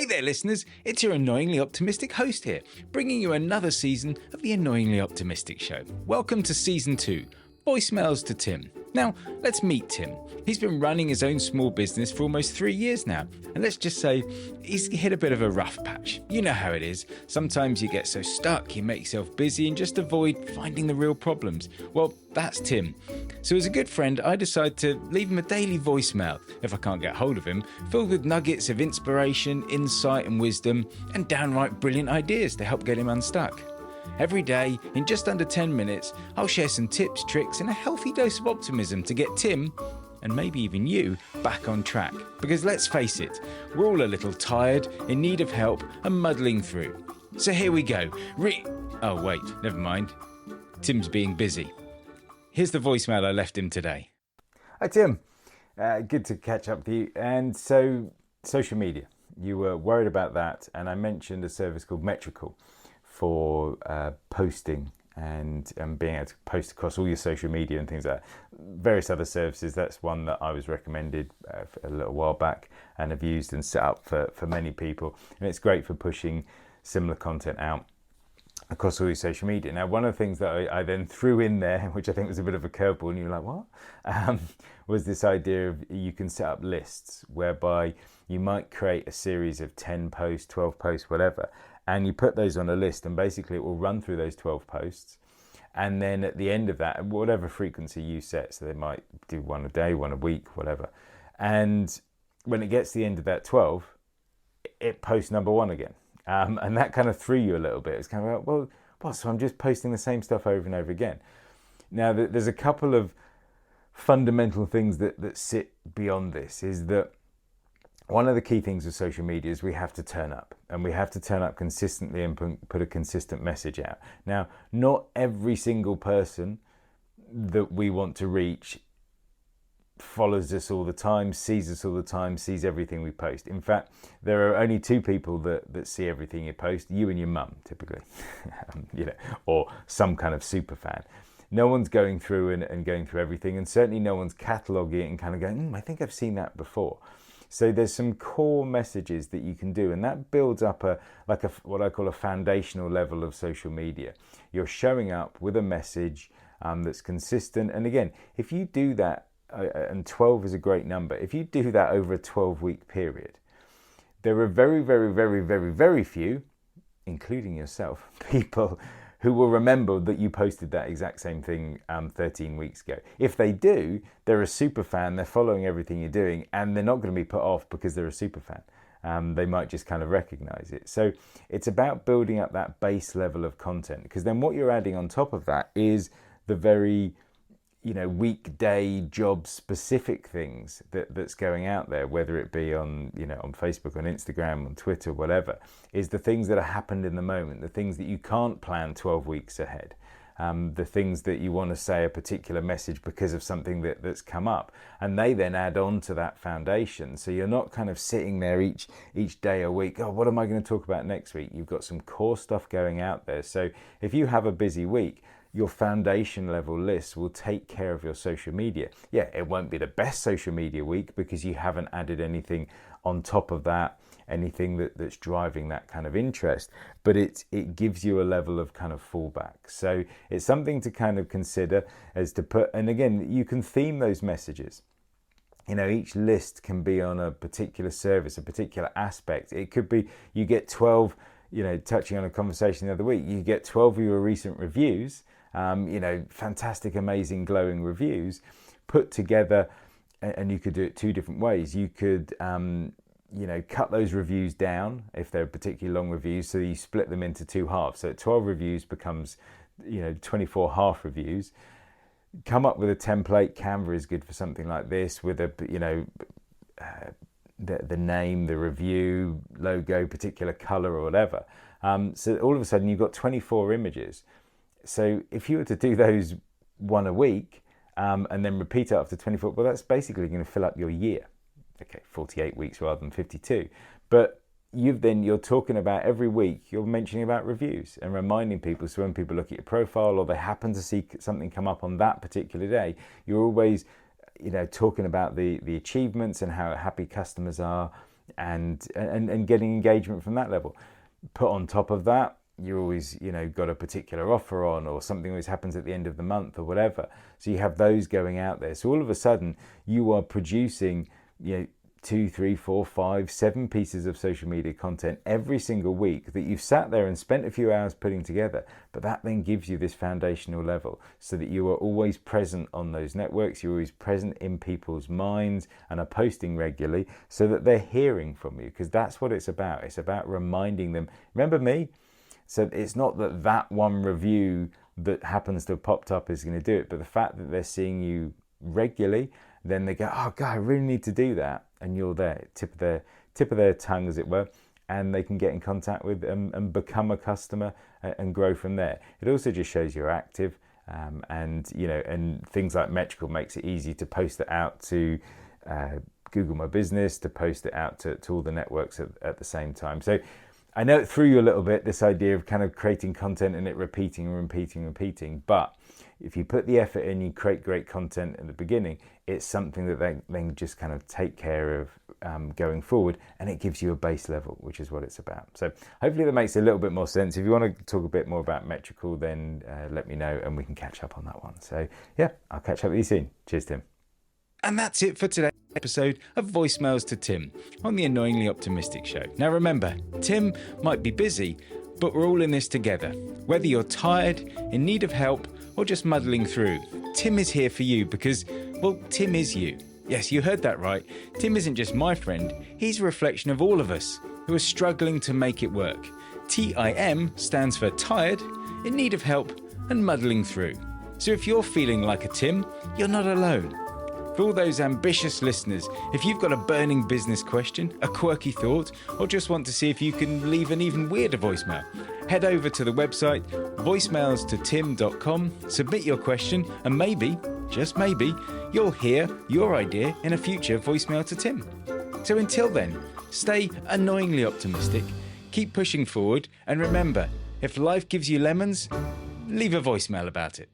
there, listeners. It's your annoyingly optimistic host here, bringing you another season of the Annoyingly Optimistic Show. Welcome to Season 2, Voicemails to Tim. Now, let's meet Tim. He's been running his own small business for almost 3 years now, and let's just say he's hit a bit of a rough patch. You know how it is. Sometimes you get so stuck, you make yourself busy and just avoid finding the real problems. Well, that's Tim. So as a good friend, I decided to leave him a daily voicemail, if I can't get hold of him, filled with nuggets of inspiration, insight and wisdom, and downright brilliant ideas to help get him unstuck. Every day, in just under 10 minutes, I'll share some tips, tricks, and a healthy dose of optimism to get Tim, and maybe even you, back on track. Because let's face it, we're all a little tired, in need of help, and muddling through. So here we go. Oh wait, never mind. Tim's being busy. Here's the voicemail I left him today. Hi Tim, good to catch up with you. And so, social media, you were worried about that, and I mentioned a service called Metrical for posting and being able to post across all your social media and things like that. Various other services, that's one that I was recommended a little while back and have used and set up for many people. And it's great for pushing similar content out across all your social media. Now, one of the things that I then threw in there, which I think was a bit of a curveball, and you were like, what? Was this idea of you can set up lists whereby you might create a series of 10 posts, 12 posts, whatever, and you put those on a list, and basically it will run through those 12 posts. And then at the end of that, whatever frequency you set, so they might do one a day, one a week, whatever. And when it gets to the end of that 12, it posts number one again. And that kind of threw you a little bit. It's kind of like, well, what? So I'm just posting the same stuff over and over again. Now, there's a couple of fundamental things that sit beyond this, is that one of the key things with social media is we have to turn up, and we have to turn up consistently and put a consistent message out. Now, not every single person that we want to reach follows us all the time, sees us all the time, sees everything we post. In fact, there are only two people that see everything you post, you and your mum, typically, or some kind of super fan. No one's going through and going through everything, and certainly no one's cataloguing it and kind of going, I think I've seen that before. So there's some core messages that you can do, and that builds up what I call a foundational level of social media. You're showing up with a message that's consistent, and again, if you do that, and 12 is a great number, if you do that over a 12-week period, there are very, very, very, very, very few, including yourself, people who will remember that you posted that exact same thing 13 weeks ago. If they do, they're a super fan, they're following everything you're doing, and they're not going to be put off because they're a super fan. They might just kind of recognize it. So it's about building up that base level of content, because then what you're adding on top of that is the very weekday job specific things that's going out there, whether it be on Facebook, on Instagram, on Twitter, whatever, is the things that are happened in the moment, the things that you can't plan 12 weeks ahead, the things that you want to say a particular message because of something that's come up, and they then add on to that foundation. So you're not kind of sitting there each day a week, what am I going to talk about next week? You've got some core stuff going out there. So if you have a busy week, your foundation level list will take care of your social media. Yeah, it won't be the best social media week because you haven't added anything on top of that, anything that's driving that kind of interest, but it gives you a level of kind of fallback. So it's something to kind of consider as to put, and again, you can theme those messages. Each list can be on a particular service, a particular aspect. It could be you get 12, touching on a conversation the other week, you get 12 of your recent reviews, fantastic, amazing, glowing reviews put together, and you could do it two different ways. You could, cut those reviews down if they're particularly long reviews, so you split them into two halves. So 12 reviews becomes, 24 half reviews. Come up with a template. Canva is good for something like this, with a, the name, the review, logo, particular color or whatever. So all of a sudden you've got 24 images. So if you were to do those one a week and then repeat it after 24, well, that's basically going to fill up your year. Okay, 48 weeks rather than 52. But you're talking about every week, you're mentioning about reviews and reminding people. So when people look at your profile or they happen to see something come up on that particular day, you're always, talking about the achievements and how happy customers are and getting engagement from that level. Put on top of that, you always, got a particular offer on, or something always happens at the end of the month or whatever. So you have those going out there. So all of a sudden you are producing, 2, 3, 4, 5, 7 pieces of social media content every single week that you've sat there and spent a few hours putting together. But that then gives you this foundational level so that you are always present on those networks, you're always present in people's minds and are posting regularly so that they're hearing from you, because that's what it's about. It's about reminding them, remember me? So it's not that one review that happens to have popped up is going to do it, but the fact that they're seeing you regularly, then they go, oh God, I really need to do that. And you're there, tip of their tongue, as it were, and they can get in contact with and become a customer and grow from there. It also just shows you're active, and things like Metrical makes it easy to post it out to Google My Business, to post it out to all the networks at the same time. So I know it threw you a little bit, this idea of kind of creating content and it repeating, but if you put the effort in, you create great content at the beginning, it's something that they then just kind of take care of going forward, and it gives you a base level, which is what it's about. So hopefully that makes a little bit more sense. If you want to talk a bit more about Metrical, then let me know and we can catch up on that one. So yeah, I'll catch up with you soon. Cheers, Tim. And that's it for today's episode of Voicemails to Tim on the Annoyingly Optimistic Show. Now remember, Tim might be busy, but we're all in this together. Whether you're tired, in need of help, or just muddling through, Tim is here for you because, well, Tim is you. Yes, you heard that right. Tim isn't just my friend, he's a reflection of all of us who are struggling to make it work. TIM stands for tired, in need of help, and muddling through. So if you're feeling like a Tim, you're not alone. For all those ambitious listeners, if you've got a burning business question, a quirky thought, or just want to see if you can leave an even weirder voicemail, head over to the website voicemailstotim.com, submit your question, and maybe, just maybe, you'll hear your idea in a future Voicemail to Tim. So until then, stay annoyingly optimistic, keep pushing forward, and remember, if life gives you lemons, leave a voicemail about it.